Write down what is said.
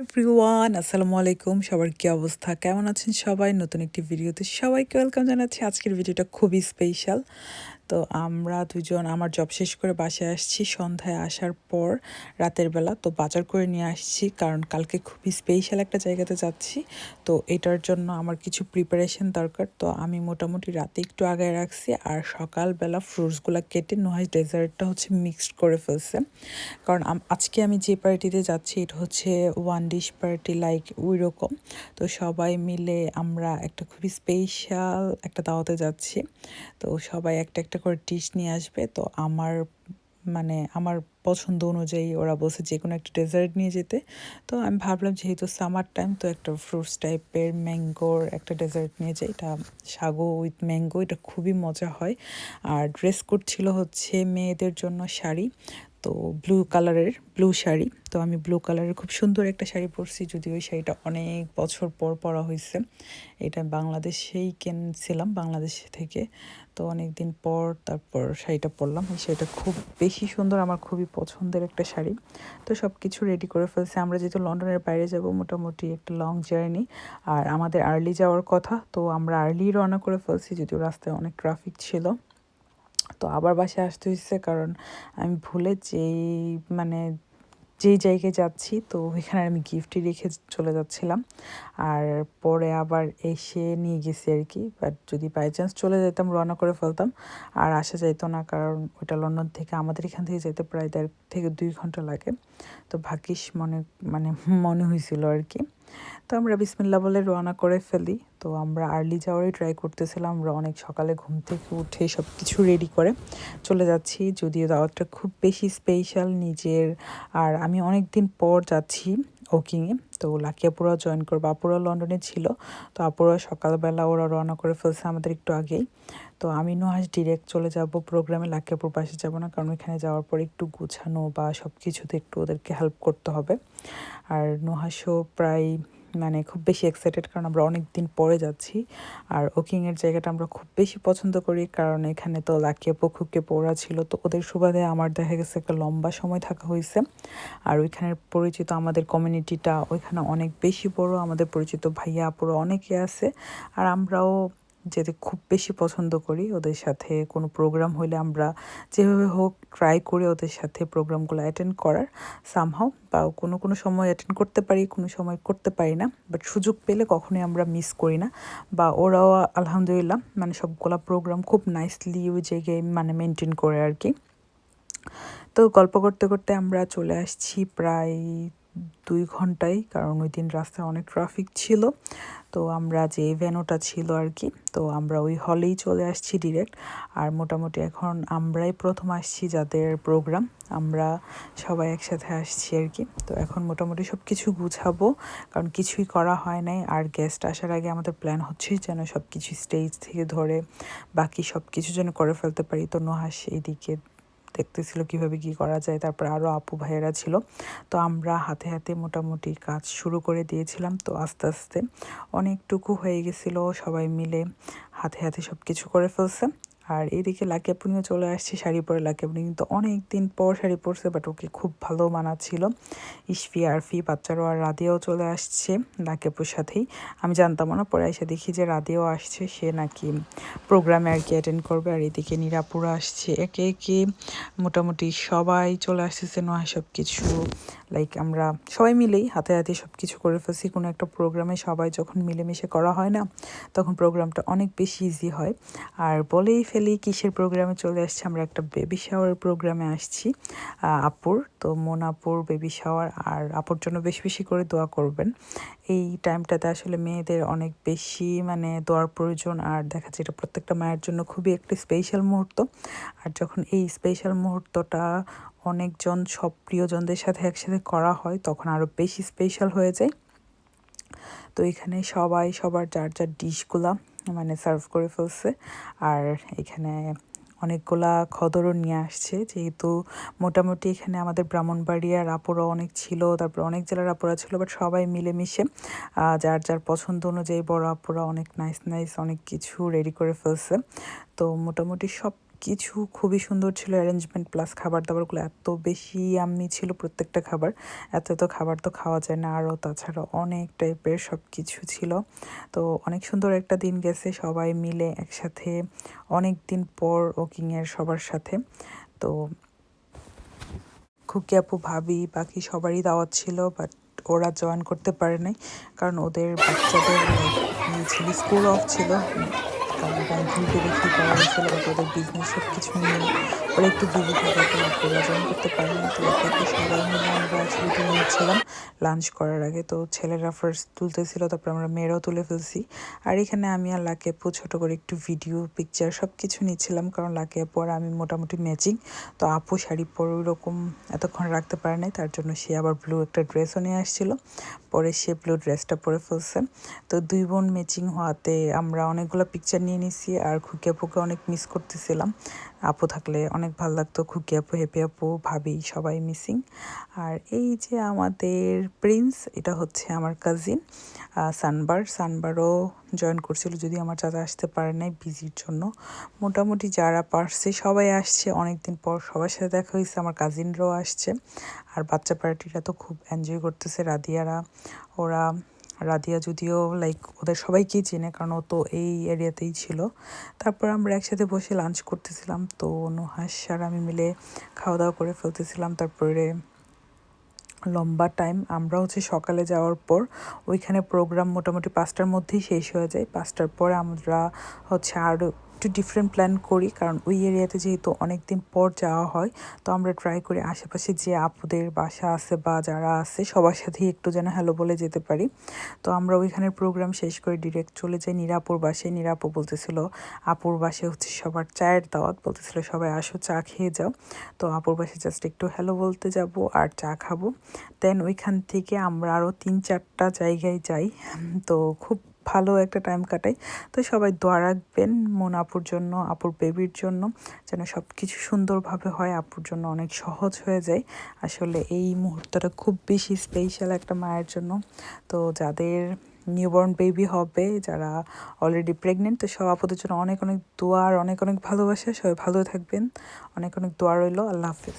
Everyone আসসালামু আলাইকুম। সবার কি অবস্থা? কেমন আছেন সবাই? নতুন একটি ভিডিওতে সবাইকে ওয়েলকাম জানাচ্ছি। আজকের ভিডিওটা খুবই স্পেশাল। তো আমরা দুজন আমার জব শেষ করে বাসায় আসছি সন্ধ্যায় আসার পর রাতের বেলা। তো বাজার করে নিয়ে আসছি কারণ কালকে খুবই স্পেশাল একটা জায়গাতে যাচ্ছি। তো এটার জন্য আমার কিছু প্রিপারেশন দরকার। তো আমি মোটামুটি রাতে একটু আগায় রাখছি আর সকালবেলা ফ্রুটসগুলা কেটে নুহাস ডেজার্টটা হচ্ছে মিক্সড করে ফেলছে। কারণ আজকে আমি যে পার্টিতে যাচ্ছি এটা হচ্ছে ওয়ান ডিশ পার্টি লাইক ওই রকম। তো সবাই মিলে আমরা একটা খুবই স্পেশাল একটা দাওয়াতে যাচ্ছি। তো সবাই একটা একটা করে ডিশ নিয়ে আসবে। তো আমার পছন্দ অনুযায়ী ওরা বলছে যে কোনো একটা ডেজার্ট নিয়ে যেতে। তো আমি ভাবলাম যেহেতু সামার টাইম তো একটা ফ্রুটস টাইপের ম্যাঙ্গোর একটা ডেজার্ট নিয়ে যাই। এটা সাগো উইথ ম্যাঙ্গো, এটা খুবই মজা হয়। আর ড্রেস কোড ছিল হচ্ছে মেয়েদের জন্য শাড়ি, তো ব্লু শাড়ি। তো আমি ব্লু কালারের খুব সুন্দর একটা শাড়ি পরছি, যদিও ওই শাড়িটা অনেক বছর পর পরা হয়েছে। এটা বাংলাদেশেই কিনছিলাম, বাংলাদেশ থেকে। তো অনেক দিন পর তারপর শাড়িটা পরলাম। এই শাড়িটা খুব বেশি সুন্দর, আমার খুবই পছন্দের একটা শাড়ি। তো সব কিছু রেডি করে ফেলছি। আমরা যেহেতু লন্ডনের বাইরে যাব, মোটামুটি একটা লং জার্নি, আর আমাদের আর্লি যাওয়ার কথা, তো আমরা আর্লি রওনা করে ফেলছি, যদিও রাস্তায় অনেক ট্রাফিক ছিল। তো আবার বাসায় আসতে হয়েছে কারণ আমি ভুলে মানে যেই জায়গায় যাচ্ছি তো ওইখানে আমি গিফটই রেখে চলে যাচ্ছিলাম। আর পরে আবার এসে নিয়ে গেছি আর কি। বাট যদি বাই চান্স চলে যেতাম, রওনা করে ফেলতাম, আর আসা যাইতো না, কারণ ওইটা লন্ডন থেকে আমাদের এখান থেকে যেতে প্রায় 1.5 থেকে 2 ঘন্টা লাগে। তো ভাগ্যিস মানে মনে হয়েছিল আর কি। তো আমরা বিসমিল্লাহ বলে রওনা করে ফেলি। তো আমরা আর্লি যাওয়ারই ট্রাই করতেছিলাম। আমরা অনেক সকালে ঘুম থেকে উঠে সব কিছু রেডি করে চলে যাচ্ছি, যদিও দাওয়াতটা খুব বেশি স্পেশাল নিজের। আর আমি অনেক দিন পর যাচ্ছি ওকিংয়ে। তো লাকি আপুরাও জয়েন করবো, আপুরা লন্ডনে ছিল। তো আপুরা সকালবেলা ওরা রওনা করে ফেলছে আমাদের একটু আগেই। তো আমি নুহাস ডিরেক্ট চলে যাব প্রোগ্রামে, লাকি আপুর পাশে যাব না, কারণ ওইখানে যাওয়ার পর একটু গুছানো বা সব কিছুতে একটু ওদেরকে হেল্প করতে হবে। আর নুহাসও প্রায় খুব বেশি এক্সাইটেড, কারণ আমরা অনেক দিন পরে যাচ্ছি। আর ওকিংয়ের জায়গাটা আমরা খুব বেশি পছন্দ করি, কারণ এখানে তো লাকি আপু খুবকে পড়া ছিল, তো ওদের সুবাদে আমার দেখা গেছে একটা লম্বা সময় থাকা হয়েছে। আর ওইখানের পরিচিত আমাদের কমিউনিটিটা ওইখানে অনেক বেশি বড়, আমাদের পরিচিত ভাইয়া আপুরা অনেকে আছে। আর আমরাও যেতে খুব বেশি পছন্দ করি। ওদের সাথে কোনো প্রোগ্রাম হলে আমরা যেভাবে হোক ট্রাই করি ওদের সাথে প্রোগ্রামগুলো অ্যাটেন্ড করার সামহাও, বা কোনো কোনো সময় অ্যাটেন্ড করতে পারি, কোনো সময় করতে পারি না। বাট সুযোগ পেলে কখনোই আমরা মিস করি না। বা ওরাও আলহামদুলিল্লাহ সবগুলা প্রোগ্রাম খুব নাইসলি ওই জায়গায় মেনটেন করে আর কি। তো গল্প করতে করতে আমরা চলে আসছি প্রায় 2 ঘন্টায়, কারণ ওই দিন রাস্তায় অনেক ট্রাফিক ছিল। তো আমরা যে ভেন্যুটা ছিল আর কি, তো আমরা ওই হলেই চলে আসছি ডিরেক্ট। আর মোটামুটি এখন আমরাই প্রথম আসছি যাদের প্রোগ্রাম, আমরা সবাই একসাথে আসছি আর কি। তো এখন মোটামুটি সব কিছু গুছাবো, কারণ কিছুই করা হয় নাই। আর গেস্ট আসার আগে আমাদের প্ল্যান হচ্ছে যেন সব কিছু স্টেজ থেকে ধরে বাকি সব কিছু যেন করে ফেলতে পারি। তো নুহাস এইদিকে দেখতেছিল কিভাবে কি করা যায়, তারপর আরও আপু ভাইয়েরা ছিল। তো আমরা হাতে হাতে মোটামুটি কাজ শুরু করে দিয়েছিলাম। তো আস্তে আস্তে অনেকটুকু হয়ে গেছিলো, সবাই মিলে হাতে হাতে সব কিছু করে ফেলছে। আর এইদিকে লাকি আপুনিও চলে আসছে শাড়ি পরে। লাকি আপনি কিন্তু অনেক দিন পর শাড়ি পরছে, বাট ওকে খুব ভালো মানাচ্ছিল। ইশফি, আরফি, বাচ্চারও আর রাদিয়াও চলে আসছে লাকি আপুর সাথেই। আমি জানতাম না, পরে এসে দেখি যে রাদিয়াও আসছে, সে নাকি প্রোগ্রামে আর কি অ্যাটেন্ড করবে। আর এদিকে নিরাপুরা আসছে, একে একে মোটামুটি সবাই চলে আসতেছে। নয় সব কিছু লাইক আমরা সবাই মিলেই হাতে হাতে সব কিছু করে ফেলছি। কোনো একটা প্রোগ্রামে সবাই যখন মিলেমিশে করা হয় না, তখন প্রোগ্রামটা অনেক বেশি ইজি হয়। আর বলেই ফেলি কিসের প্রোগ্রামে চলে আসছে, আমরা একটা বেবি শাওয়ার প্রোগ্রামে আসছি আপুর। তো মন আপুর বেবি শাওয়ার, আর আপুর জন্য বেশি বেশি করে দোয়া করবেন। এই টাইমটাতে আসলে মেয়েদের অনেক বেশি দোয়ার প্রয়োজন। আর দেখা যায় এটা প্রত্যেকটা মায়ের জন্য খুবই একটি স্পেশাল মুহূর্ত। আর যখন এই স্পেশাল মুহূর্তটা অনেকজন সব প্রিয়জনদের সাথে একসাথে করা হয়, তখন আরও বেশি স্পেশাল হয়ে যায়। তো এখানে সবাই সবার যার যার ডিশগুলা সার্ভ করে ফেলছে। আর এখানে অনেকগুলা খদরও নিয়ে আসছে, যেহেতু মোটামুটি এখানে আমাদের ব্রাহ্মণবাড়িয়ার আপুরা অনেক ছিল, তারপর অনেক জেলার আপুরা ছিল, বাট সবাই মিলেমিশে যার যার পছন্দ অনুযায়ী বড় আপুরা অনেক নাইস নাইস অনেক কিছু রেডি করে ফেলছে। তো মোটামুটি সব কিছু খুবই সুন্দর ছিল অ্যারেঞ্জমেন্ট, প্লাস খাবার দাবারগুলো এত বেশি ইয়াম্মি ছিল প্রত্যেকটা খাবার। এত খাবার তো খাওয়া যায় না, আরও তাছাড়া অনেক টাইপের সব কিছু ছিল। তো অনেক সুন্দর একটা দিন গেছে সবাই মিলে একসাথে, অনেক দিন পর ওকিংয়ের সবার সাথে। তো খুকি আপু, ভাবি, বাকি সবারই দাওয়াত ছিল, বাট ওরা জয়েন করতে পারে নাই কারণ ওদের বাচ্চাদের ছিল, স্কুল অফ ছিল, কারণ ব্যাংকিংকে দেখি করা হয়েছিল, বাট ওদের বিজনেস সব কিছু নিয়ে ওরা একটু বিজি থাকার পর ওরা জয়েন করতে পারে না। তো একে সবাই মিলে আমরা ছুটি নিয়েছিলাম লাঞ্চ করার আগে। তো ছেলেরা ফার্স্ট তুলতেছিল, তারপর আমরা মেয়েরাও তুলে ফেলছি। আর এখানে আমি আর লাকি আপু ছোটো করে একটু ভিডিও পিকচার সব কিছু নিচ্ছিলাম, কারণ লাকি আপু আর আমি মোটামুটি ম্যাচিং। তো আপু শাড়ি পরে ওইরকম এতক্ষণ রাখতে পারে নাই, তার জন্য সে আবার ব্লু একটা ড্রেসও নিয়ে আসছিলো, পরে সে ব্লু ড্রেসটা পরে ফেলছে। তো দুই বোন ম্যাচিং হওয়াতে আমরা অনেকগুলো পিকচার নিয়ে নিছি। আর খুকি আপুকে অনেক মিস করতেছিলাম, আপু থাকলে অনেক ভালো লাগতো। খুকি আপু, হেপি আপু, ভাবি সবাই মিসিং। আর এই যে আমাদের প্রিন্স, এটা হচ্ছে আমার কাজিন সানবারও জয়েন করছিল, যদি আমার চাচা আসতে পারে নাই বিজির জন্য। মোটামুটি যারা পারছে সবাই আসছে, অনেক দিন পর সবার সাথে দেখা হয়েছে, আমার কাজিনরাও আসছে। আর বাচ্চা পার্টিটা তো খুব এনজয় করতেছে রাদিয়ারা। ওরা রাদিয়া যদিও লাইক ওদের সবাইকেই চেনে, কারণ ও তো এই এরিয়াতেই ছিল। তারপর আমরা একসাথে বসে লাঞ্চ করতেছিলাম, তো নুহাস আর আমি মিলে খাওয়া দাওয়া করে ফেলতেছিলাম। তারপরে লম্বা টাইম আমরা হচ্ছে সকালে যাওয়ার পর ওইখানে প্রোগ্রাম মোটামুটি 5টার মধ্যেই শেষ হয়ে যায়। 5টার পরে আমরা হচ্ছে আরও একটু ডিফারেন্ট প্ল্যান করি, কারণ ওই এরিয়াতে যেহেতু অনেক দিন পর যাওয়া হয়, তো আমরা ট্রাই করি আশেপাশে যে আপুদের বাসা আছে বা যারা আছে সবার সাথেই একটু যেন হ্যালো বলে যেতে পারি। তো আমরা ওইখানের প্রোগ্রাম শেষ করে ডিরেক্ট চলে যাই নিরাপুর বাসায়। নিরাপু বলতেছিল আপুর বাসায় হচ্ছে সবার চায়ের দাওয়াত, বলতেছিল সবাই আসো চা খেয়ে যাও। তো আপুর বাসায় জাস্ট একটু হ্যালো বলতে যাব আর চা খাবো। দেন ওইখান থেকে আমরা আরও 3-4টা জায়গায় যাই। তো খুব ভালো একটা টাইম কাটাই। তো সবাই দোয়া রাখবেন মন আপুর জন্য, আপুর বেবির জন্য, যেন সব কিছু সুন্দরভাবে হয়, আপুর জন্য অনেক সহজ হয়ে যায়। আসলে এই মুহূর্তটা খুব বেশি স্পেশাল একটা মায়ের জন্য। তো যাদের নিউবর্ন বেবি হবে, যারা অলরেডি প্রেগনেন্ট, তো সব আপুদের জন্য অনেক দোয়া আর অনেক ভালোবাসা। সবাই ভালো থাকবেন, অনেক দোয়া রইল। আল্লাহ হাফিজ।